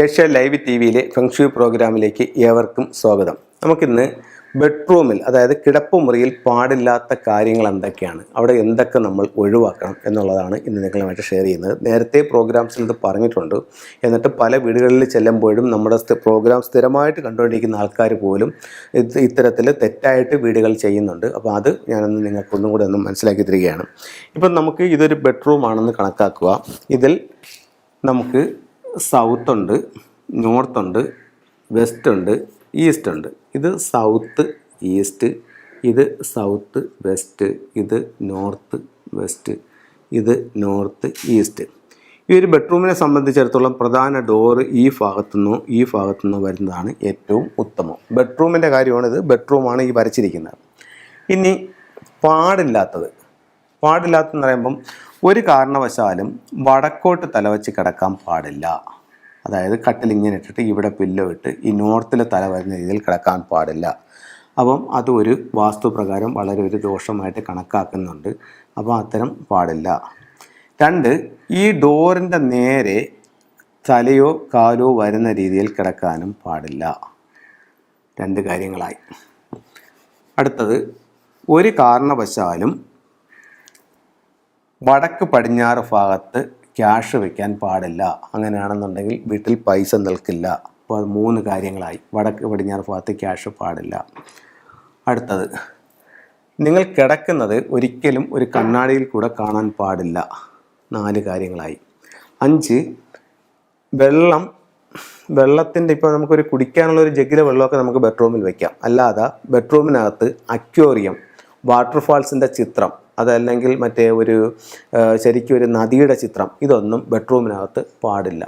Asia live T വിയിലെ feng shui പ്രോഗ്രാമിലേക്ക് ഏവർക്കും സ്വാഗതം. നമുക്കിന്ന് ബെഡ്റൂമിൽ, അതായത് കിടപ്പുമുറിയിൽ പാടില്ലാത്ത കാര്യങ്ങൾ എന്തൊക്കെയാണ്, അവിടെ എന്തൊക്കെ നമ്മൾ ഒഴിവാക്കണം എന്നുള്ളതാണ് ഇന്ന് നിങ്ങളുമായിട്ട് ഷെയർ ചെയ്യുന്നത്. നേരത്തെ പ്രോഗ്രാംസിൽ ഇത് പറഞ്ഞിട്ടുണ്ട്. എന്നിട്ട് പല വീടുകളിൽ ചെല്ലുമ്പോഴും നമ്മുടെ പ്രോഗ്രാം സ്ഥിരമായിട്ട് കണ്ടുകൊണ്ടിരിക്കുന്ന ആൾക്കാർ പോലും ഇത്തരത്തിൽ തെറ്റായിട്ട് വീടുകൾ ചെയ്യുന്നുണ്ട്. അപ്പോൾ അത് ഞാനൊന്ന് നിങ്ങൾക്കൊന്നും കൂടെ ഒന്ന് മനസ്സിലാക്കി തരികയാണ്. ഇപ്പം നമുക്ക് ഇതൊരു ബെഡ്റൂം ആണെന്ന് കണക്കാക്കുക. ഇതിൽ നമുക്ക് സൗത്ത് ഉണ്ട്, നോർത്ത് ഉണ്ട്, വെസ്റ്റ് ഉണ്ട്, ഈസ്റ്റ് ഉണ്ട്. ഇത് സൗത്ത് ഈസ്റ്റ്, ഇത് സൗത്ത് വെസ്റ്റ്, ഇത് നോർത്ത് വെസ്റ്റ്, ഇത് നോർത്ത് ഈസ്റ്റ്. ഈ ഒരു ബെഡ്റൂമിനെ സംബന്ധിച്ചിടത്തോളം പ്രധാന ഡോറ് ഈ ഭാഗത്തുനിന്നോ വരുന്നതാണ് ഏറ്റവും ഉത്തമം. ബെഡ്റൂമിൻ്റെ കാര്യമാണിത്. ബെഡ്റൂമാണ് ഈ വരച്ചിരിക്കുന്നത്. ഇനി പാടില്ലാത്തെന്ന് പറയുമ്പം ഒരു കാരണവശാലും വടക്കോട്ട് തലവെച്ച് കിടക്കാൻ പാടില്ല. അതായത് കട്ടിലിങ്ങനെ ഇട്ടിട്ട് ഇവിടെ പില്ലോ ഇട്ട് ഈ നോർത്തിൽ തല വരുന്ന രീതിയിൽ കിടക്കാൻ പാടില്ല. അപ്പം അതൊരു വാസ്തുപ്രകാരം വളരെ ഒരു ദോഷമായിട്ട് കണക്കാക്കുന്നുണ്ട്. അപ്പോൾ അത്തരം പാടില്ല. 2, ഈ ഡോറിൻ്റെ നേരെ തലയോ കാലോ വരുന്ന രീതിയിൽ കിടക്കാനും പാടില്ല. 2 കാര്യങ്ങളായി. അടുത്തത്, ഒരു കാരണവശാലും വടക്ക് പടിഞ്ഞാറ് ഭാഗത്ത് ക്യാഷ് വയ്ക്കാൻ പാടില്ല. അങ്ങനെയാണെന്നുണ്ടെങ്കിൽ വീട്ടിൽ പൈസ നിൽക്കില്ല. അപ്പോൾ അത് 3 കാര്യങ്ങളായി. വടക്ക് പടിഞ്ഞാറ് ഭാഗത്ത് ക്യാഷ് പാടില്ല. അടുത്തത്, നിങ്ങൾ കിടക്കുന്നത് ഒരിക്കലും ഒരു കണ്ണാടിയിൽ കൂടെ കാണാൻ പാടില്ല. 4 കാര്യങ്ങളായി. 5, വെള്ളത്തിൻ്റെ ഇപ്പോൾ നമുക്കൊരു കുടിക്കാനുള്ളൊരു ജഗ്ഗിലെ വെള്ളമൊക്കെ നമുക്ക് ബെഡ്റൂമിൽ വയ്ക്കാം. അല്ലാതെ ബെഡ്റൂമിനകത്ത് അക്വേറിയം, വാട്ടർഫാൾസിൻ്റെ ചിത്രം, അതല്ലെങ്കിൽ മറ്റേ ശരിക്കും ഒരു നദിയുടെ ചിത്രം, ഇതൊന്നും ബെഡ്റൂമിനകത്ത് പാടില്ല.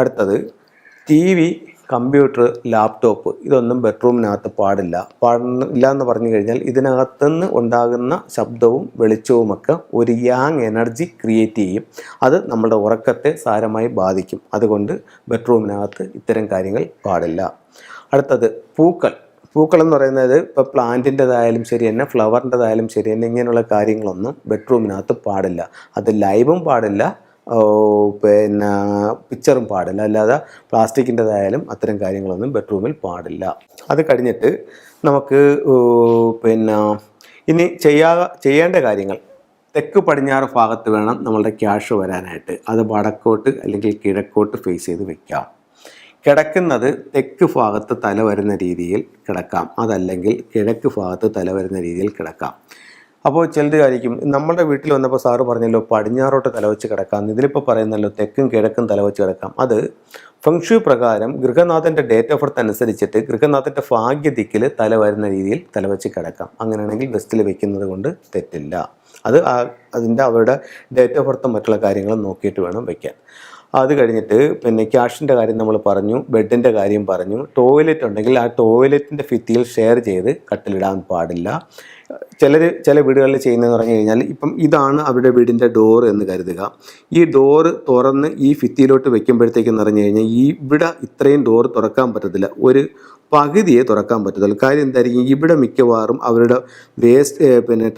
അടുത്തത്, TV, കമ്പ്യൂട്ടർ, ലാപ്ടോപ്പ്, ഇതൊന്നും ബെഡ്റൂമിനകത്ത് പാടില്ല എന്ന് പറഞ്ഞു കഴിഞ്ഞാൽ ഇതിനകത്തുനിന്ന് ഉണ്ടാകുന്ന ശബ്ദവും വെളിച്ചവുമൊക്കെ ഒരു യാങ് എനർജി ക്രിയേറ്റ് ചെയ്യും. അത് നമ്മുടെ ഉറക്കത്തെ സാരമായി ബാധിക്കും. അതുകൊണ്ട് ബെഡ്റൂമിനകത്ത് ഇത്തരം കാര്യങ്ങൾ പാടില്ല. അടുത്തത്, പൂക്കൾ എന്ന് പറയുന്നത് ഇപ്പോൾ പ്ലാന്റിൻ്റെതായാലും ശരി തന്നെ, ഫ്ലവറിൻ്റെതായാലും ശരി തന്നെ, ഇങ്ങനെയുള്ള കാര്യങ്ങളൊന്നും ബെഡ്റൂമിനകത്ത് പാടില്ല. അത് ലൈവും പാടില്ല, പിക്ചറും പാടില്ല. അല്ലാതെ പ്ലാസ്റ്റിക്കിൻ്റെതായാലും അത്തരം കാര്യങ്ങളൊന്നും ബെഡ്റൂമിൽ പാടില്ല. അത് കഴിഞ്ഞിട്ട് നമുക്ക് ഇനി ചെയ്യേണ്ട കാര്യങ്ങൾ, തെക്ക് പടിഞ്ഞാറ് ഭാഗത്ത് വേണം നമ്മളുടെ ക്യാഷ് വരാനായിട്ട്. അത് വടക്കോട്ട് അല്ലെങ്കിൽ കിഴക്കോട്ട് ഫേസ് ചെയ്ത് വെക്കാം. കിടക്കുന്നത് തെക്ക് ഭാഗത്ത് തല വരുന്ന രീതിയിൽ കിടക്കാം, അതല്ലെങ്കിൽ കിഴക്ക് ഭാഗത്ത് തല വരുന്ന രീതിയിൽ കിടക്കാം. അപ്പോൾ ചിലർ ആയിരിക്കും, നമ്മുടെ വീട്ടിൽ വന്നപ്പോൾ സാറ് പറഞ്ഞല്ലോ പടിഞ്ഞാറോട്ട് തലവെച്ച് കിടക്കാം, ഇതിലിപ്പോൾ പറയുന്നല്ലോ തെക്കും കിഴക്കും തലവെച്ച് കിടക്കാം. അത് ഫെങ്ഷു പ്രകാരം ഗൃഹനാഥൻ്റെ ഡേറ്റ് ഓഫ് ബർത്ത് അനുസരിച്ചിട്ട് ഗൃഹനാഥൻ്റെ ഭാഗ്യദിക്കിൽ തല വരുന്ന രീതിയിൽ തലവെച്ച് കിടക്കാം. അങ്ങനെയാണെങ്കിൽ വെസ്റ്റിൽ വെക്കുന്നത് കൊണ്ട് തെറ്റില്ല. അത് അവരുടെ ഡേറ്റ് ഓഫ് ബർത്തും മറ്റുള്ള കാര്യങ്ങളും നോക്കിയിട്ട് വേണം വയ്ക്കാൻ. അത് കഴിഞ്ഞിട്ട് ക്യാഷിൻ്റെ കാര്യം നമ്മൾ പറഞ്ഞു, ബെഡിൻ്റെ കാര്യം പറഞ്ഞു. ടോയ്ലറ്റ് ഉണ്ടെങ്കിൽ ആ ടോയ്ലറ്റിൻ്റെ ഭിത്തിയിൽ ഷെയർ ചെയ്ത് കട്ടിലിടാൻ പാടില്ല. ചില വീടുകളിൽ ചെയ്യുന്നതെന്ന് പറഞ്ഞു കഴിഞ്ഞാൽ, ഇപ്പം ഇതാണ് അവരുടെ വീടിൻ്റെ ഡോറ് എന്ന് കരുതുക. ഈ ഡോറ് തുറന്ന് ഈ ഭിത്തിയിലോട്ട് വെക്കുമ്പോഴത്തേക്കെന്ന് പറഞ്ഞു കഴിഞ്ഞാൽ ഇവിടെ ഇത്രയും ഡോറ് തുറക്കാൻ പറ്റത്തില്ല, ഒരു പകുതിയെ തുറക്കാൻ പറ്റത്തുള്ളൂ. കാര്യം എന്തായിരിക്കും, ഇവിടെ മിക്കവാറും അവരുടെ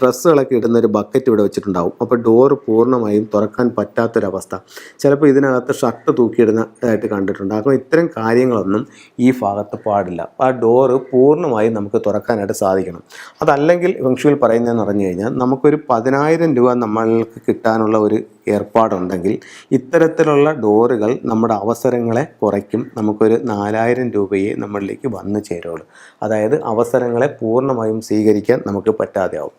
ഡ്രസ്സുകളൊക്കെ ഇടുന്ന ഒരു ബക്കറ്റ് ഇവിടെ വെച്ചിട്ടുണ്ടാവും. അപ്പോൾ ഡോറ് പൂർണ്ണമായും തുറക്കാൻ പറ്റാത്തൊരവസ്ഥ. ചിലപ്പോൾ ഇതിനകത്ത് ഷർട്ട് തൂക്കിയിടുന്നതായിട്ട് കണ്ടിട്ടുണ്ട്. അപ്പോൾ ഇത്തരം കാര്യങ്ങളൊന്നും ഈ ഭാഗത്ത് പാടില്ല. ആ ഡോറ് പൂർണ്ണമായും നമുക്ക് തുറക്കാനായിട്ട് സാധിക്കണം. അതല്ലെങ്കിൽ ഫെങ്ഷുവിൽ പറയുന്നതെന്ന് പറഞ്ഞു കഴിഞ്ഞാൽ, നമുക്കൊരു 10,000 രൂപ നമ്മൾക്ക് കിട്ടാനുള്ള ഒരു ഏർപ്പാടുണ്ടെങ്കിൽ ഇത്തരത്തിലുള്ള ഡോറുകൾ നമ്മുടെ അവസരങ്ങളെ കുറയ്ക്കും. നമുക്കൊരു 4,000 രൂപയെ നമ്മളിലേക്ക് വന്നു ചേരുള്ളൂ. അതായത് അവസരങ്ങളെ പൂർണ്ണമായും സ്വീകരിക്കാൻ നമുക്ക് പറ്റാതെയാവും.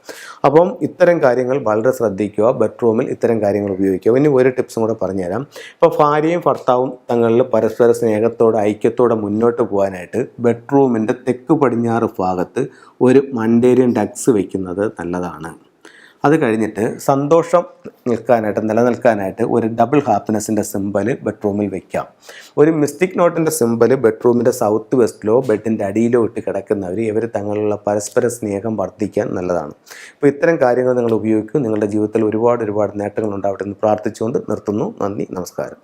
അപ്പം ഇത്തരം കാര്യങ്ങൾ വളരെ ശ്രദ്ധിക്കുക. ബെഡ്റൂമിൽ ഇത്തരം കാര്യങ്ങൾ ഉപയോഗിക്കുക. ഇനി ഒരു ടിപ്സും കൂടെ പറഞ്ഞുതരാം. ഇപ്പോൾ ഭാര്യയും ഭർത്താവും തങ്ങളിൽ പരസ്പര സ്നേഹത്തോടെ ഐക്യത്തോടെ മുന്നോട്ട് പോകാനായിട്ട് ബെഡ്റൂമിൻ്റെ തെക്ക് പടിഞ്ഞാറ് ഭാഗത്ത് ഒരു മണ്ടേരിയൻ ഡക്സ് വയ്ക്കുന്നത് നല്ലതാണ്. അത് കഴിഞ്ഞിട്ട് സന്തോഷം നിലനിൽക്കാനായിട്ട് ഒരു ഡബിൾ ഹാപ്പിനെസ്സിൻ്റെ സിമ്പൽ ബെഡ്റൂമിൽ വയ്ക്കാം. ഒരു മിസ്റ്റിക് നോട്ടിൻ്റെ സിമ്പൽ ബെഡ്റൂമിൻ്റെ സൗത്ത് വെസ്റ്റിലോ ബെഡിൻ്റെ അടിയിലോ ഇട്ട് കിടക്കുന്നവർ ഇവർ തങ്ങളുള്ള പരസ്പര സ്നേഹം വർദ്ധിക്കാൻ നല്ലതാണ്. അപ്പോൾ ഇത്തരം കാര്യങ്ങൾ നിങ്ങൾ ഉപയോഗിക്കും. നിങ്ങളുടെ ജീവിതത്തിൽ ഒരുപാട് നേട്ടങ്ങൾ ഉണ്ടാവട്ടെ എന്ന് പ്രാർത്ഥിച്ചുകൊണ്ട് നിർത്തുന്നു. നന്ദി, നമസ്കാരം.